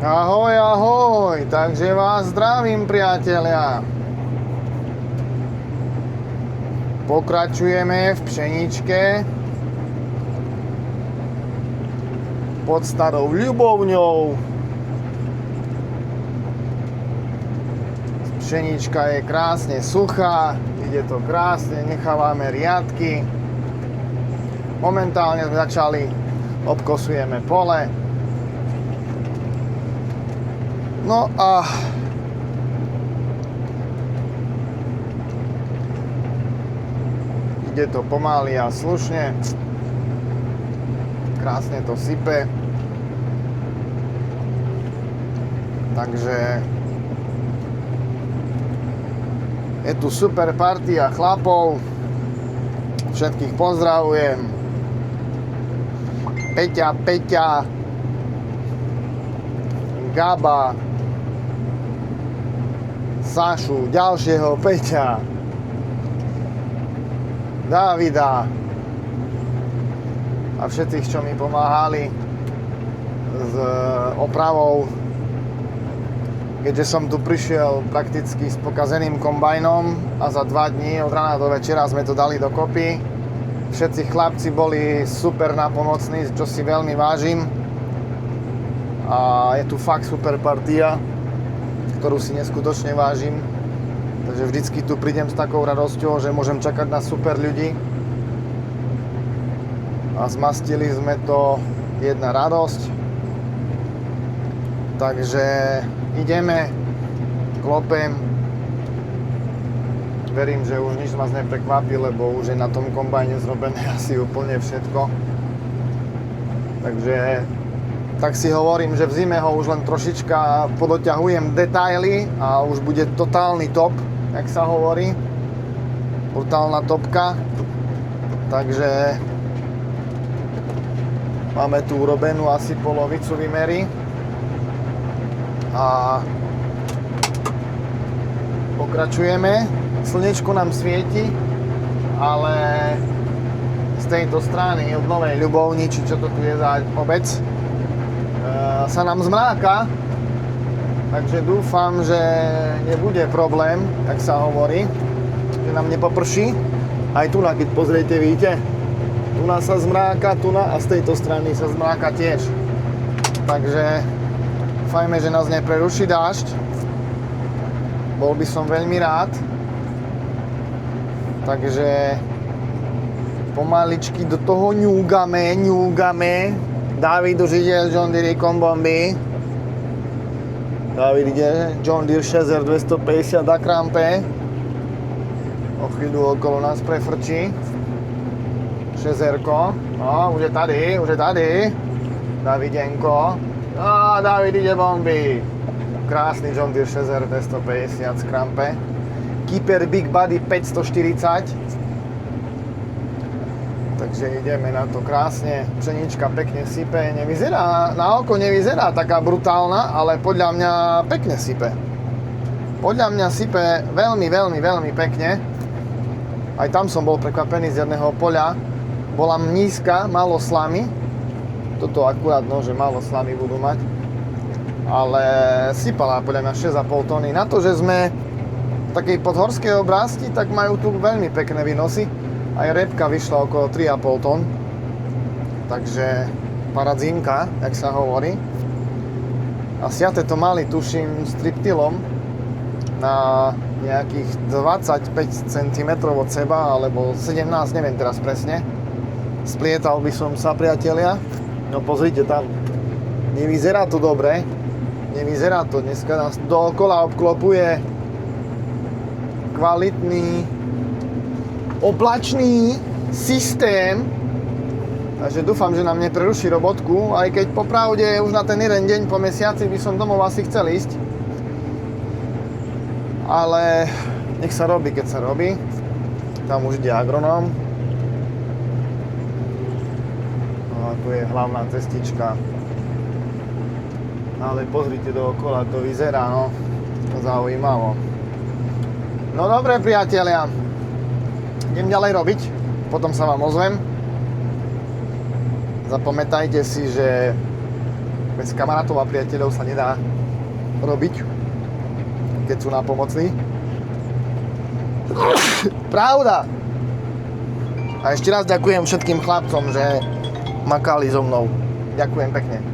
Ahoj, ahoj, takže vás zdravím, priatelia. Pokračujeme v pšeničke pod starou ľubovňou. Pšenička je krásne suchá, ide to krásne, nechávame riadky. Momentálne sme začali, obkosujeme pole. No a ide to pomaly a slušne. Krásne to sype. Takže je tu super partia chlapov. Všetkých pozdravujem. Peťa, Gaba, Sašu, ďalšieho Peťa, Davida a všetkých, čo mi pomáhali s opravou, keďže som tu prišiel prakticky s pokazeným kombajnom a za 2 dní od rána do večera sme to dali dokopy. Všetci chlapci boli super napomocní, čo si veľmi vážim. A je tu fakt super partia, ktorú si neskutočne vážim. Takže vždycky tu prídem s takou radosťou, že môžem čakať na super ľudí. A zmastili sme to, jedna radosť. Takže ideme, klopem. Verím, že už nič vás neprekvapí, lebo už je na tom kombajne zrobené asi úplne všetko. Takže tak si hovorím, že v zime ho už len trošička podoťahujem detaily a už bude totálny top, jak sa hovorí. Brutálna topka. Takže máme tu urobenú asi polovicu výmery. A pokračujeme. Slnečko nám svieti, ale z tejto strany od Novej Ľubovni, či čo to tu je za obec, sa nám zmráka, takže dúfam, že nebude problém, tak sa hovorí, že nám nepoprší. Aj tu, keď pozriete, vidíte, tu sa zmráka, a z tejto strany sa zmráka tiež. Takže dúfajme, že nás nepreruší dážď. Bol by som veľmi rád. Takže pomaličky do toho ňúgame. David už ide s John Deere kombomby. David ide John Deere Chaser 250 na krampe. O chvíľu okolo nás prefrčí. Šezerko. No, už je tady. Davidenko. A David ide bomby. Krásny John Deere Chaser 250 z krampe. Keeper Big Body 540. Takže ideme na to krásne. Pšenička pekne sype. Na oko nevyzerá taká brutálna, ale podľa mňa pekne sype. Podľa mňa sype veľmi pekne. Aj tam som bol prekvapený z jedného poľa. Bola nízka, málo slamy. Toto akurát, že málo slamy budú mať. Ale sypala podľa mňa 6,5 tony. Na to, že sme v takej podhorskej oblasti, tak majú tu veľmi pekné výnosy. Aj repka vyšla okolo 3,5 tón. Takže paradzínka, jak sa hovorí. A siate to mali, tuším, s triptylom na nejakých 25 cm od seba, alebo 17, neviem teraz presne. Splietal by som sa, priatelia. No pozrite tam. Nevyzerá to dobre. Nevyzerá to. Dneska nás dookola obklopuje kvalitný oblačný systém. Takže dúfam, že nám nepreruší robotku, aj keď popravde už na ten jeden deň po mesiaci by som domov asi chcel ísť. Ale nech sa robí, keď sa robí. Tam už ide agronóm. No a tu je hlavná cestička. Ale pozrite dookola, to vyzerá, zaujímavo. No dobre, priatelia, idem ďalej robiť, potom sa vám ozvem. Zapamätajte si, že Bez kamarátov a priateľov sa nedá robiť, keď sú nápomocní. Pravda! A ešte raz ďakujem všetkým chlapcom, že makali so mnou. Ďakujem pekne.